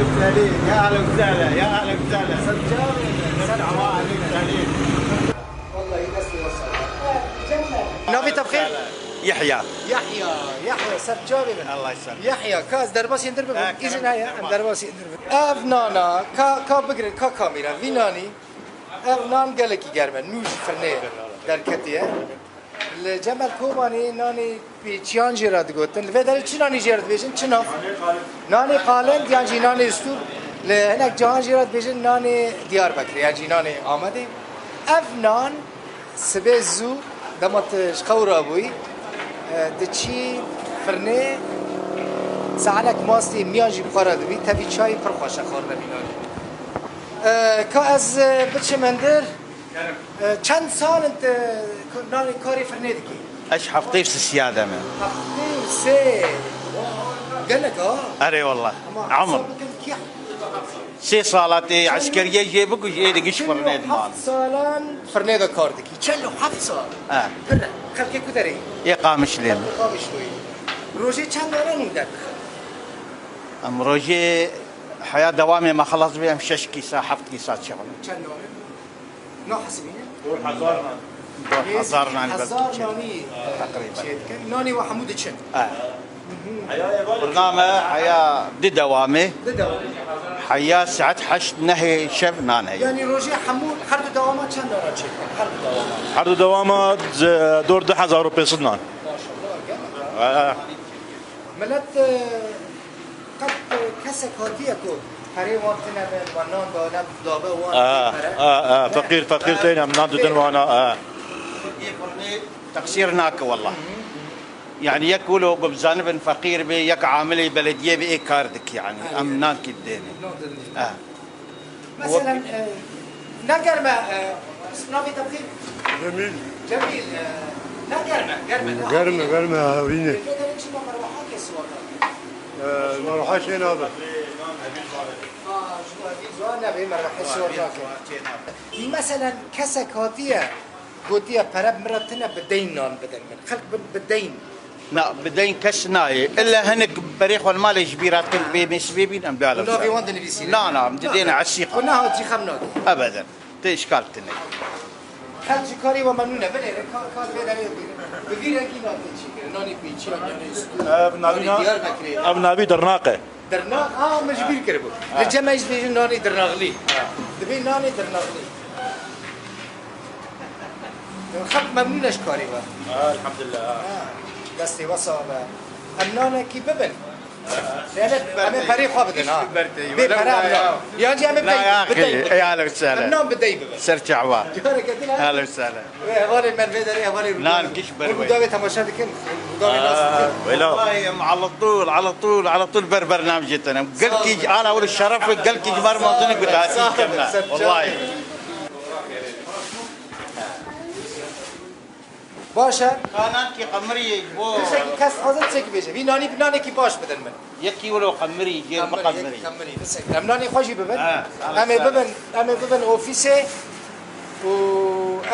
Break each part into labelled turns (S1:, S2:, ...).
S1: وسهلا يا اهلا وسهلا يا اهلا وسهلا سجاري والله ينسي وصل نافي تبخير
S2: يحيى
S1: يحيى سجاري
S2: الله يسلمك
S1: يحيى كاز درباس يندرب اذن هيا درباس يندرب افنانا كا بقرا كا كاميرا فيناني افنان قالك يقرب نوش فرنيه دركتيه الجمل كوباني ناني بيتشان جيراد قوتن الفدر چی نانی جيراد بيجن چناف ناني قالند يعني ناني استور لهناك جهان جيراد بيجن ناني ديار بكر يعني ناني آمده افنان سبزو دمت شقور ابوي دچی فرنه سالک ماستی میانجی بخارد بی تبی چای پر خوشه خورد بینانی که از بچمندر چند سال انت نانی کاری فرنه دکی
S2: ايش حفطيف السياده من
S1: حفظين سي قال لك
S2: اري والله عمر سي صالاتي عسكريه جيبك وجي دقش فرنيد مال
S1: حفظ سالان فرنيدا كاردكي تشلو حفظ سال برا خلكي كدري
S2: اقامه شلين
S1: اقامه شوي روجي چند انا نودك
S2: ام روجي حياه دوامي ما خلص بيها 6 كيسات حفظ كيسات شغل
S1: چند نو حسبين
S2: حصار ناني بس
S1: ناني تقريبا ناني وحمود تشن
S2: برنامج حياه بدي دوامي حياه ساعه حشد نهي شف ناني
S1: يعني روجي حمود حرد دوامات چند دارا چه
S3: حرد دوامات دور 2500 نان
S1: ما شاء الله ملت قد كسك هاتيكو هري وقتنا بالونان دابه وان
S3: فقير تاني من نان دودن وانا
S2: تقصير هناك والله يعني يكولوا بجانب فقير بي يك عاملي بلديه بي كاردك يعني امنان كديني
S1: مثلا نقرمه نافي تبخير جميل
S4: قرمه هاوينه المروحات هنا هذا
S1: مثلا كسك هاتيه قوتيه برب مرتنا بدين نان بدن من خلق بدين
S2: لا بدين كسناي الا هنك بريخ والمال يجبيرات كل بمسبيبين ام بالو
S1: لا في وند اللي بيصير
S2: لا بدينا على السيقه
S1: كنا هاتي خمناك
S2: ابدا تشكالتني
S1: خلق كاري ومنونه بله كار بدري بغير اكيد ناني بيتشي يعني
S3: ابنابي درناقه
S1: درناق مجبور كربو الجماعه يجي ناني درناغلي دبي ناني درناغلي خط ممنون اشكاري بقى
S3: الحمد لله
S1: دستي وصابه امنانه كي ببن انا بري خو بدن بي برا يا جي ام بدي
S2: يا اخي يا اهلا وسهلا
S1: امنان بدي ببن
S2: سرت عوار اهلا وسهلا
S1: هذول من بدري هذول
S2: نان كشبر
S1: وداوي تماشا دكن وداوي ناس
S2: والله على طول برنامجتنا قلت كي انا اول الشرف قلت كي جمر موطنك بتاعتي والله
S1: باشه
S2: كانان كي قمري بو
S1: كاس حاضر تسك بيجي في ناني كي باش بدن من
S2: يكي ولو قمري جير بقمري
S1: قمري بس امناني خوشي ببن امي ببن اوفيسي و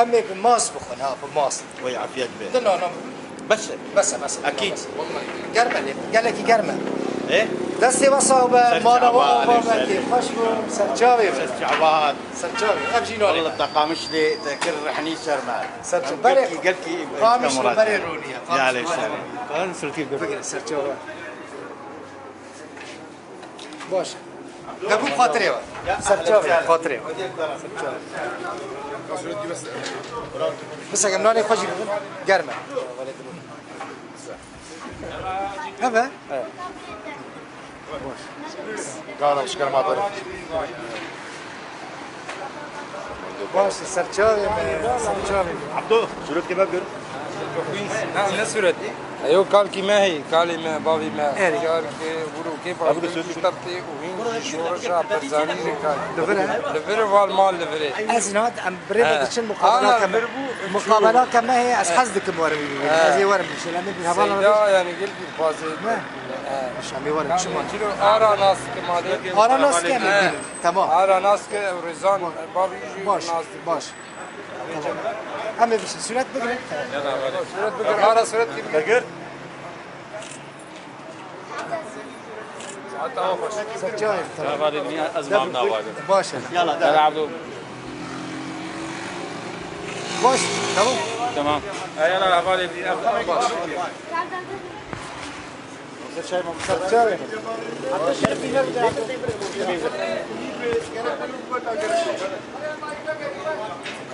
S1: امي بماس بخون ها بماس
S2: ويعافيك به
S1: لا بس
S2: اكيد
S1: والله قرمه قال لك قرمه
S2: ايه
S1: دستي وصابه مانا وابا كي خشبو سرجاوي
S2: سرجعوات
S1: ابجي ناني
S2: والله تقامش لي تذكر رحني سرمان
S1: سرجاوي
S2: قلكي
S1: قامش بري رونيا
S2: يا عليه السلام
S3: كان سلكي
S1: فكره سرجاوي باش قبو خاطري سرجاوي خاطري بس قمناني خوشي قرمه هذا
S4: قالوا مش كلام عبارة
S1: باش سرچاوي
S3: عبدو صورتك بقر
S5: نعم لا صورتي ايوه قال كي ما هي قال ما بابي ما قال كي ورو كيف تبتي وين شورشا برزاني لفر والمال لفر
S1: ازناد ام بريد تشن مقابلات كما هي اسحزك مورمي هذه ورم مش لما هبال
S5: لا يعني قلبي فازي
S1: مش عم يورم شو
S5: ما ارى ناس كما
S1: ارى ناس كمان تمام
S5: ارى ناس ورزان بابي
S1: باش هم بس سرعة بقرة
S5: سرعة بقرة ارى سرعة
S3: بقر
S1: سجاير تمام
S3: ازمه عم ناوي
S1: باشا
S5: يلا عبدو
S1: باش تمام
S5: تمام يلا عبالي باش
S1: سجاير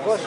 S1: باش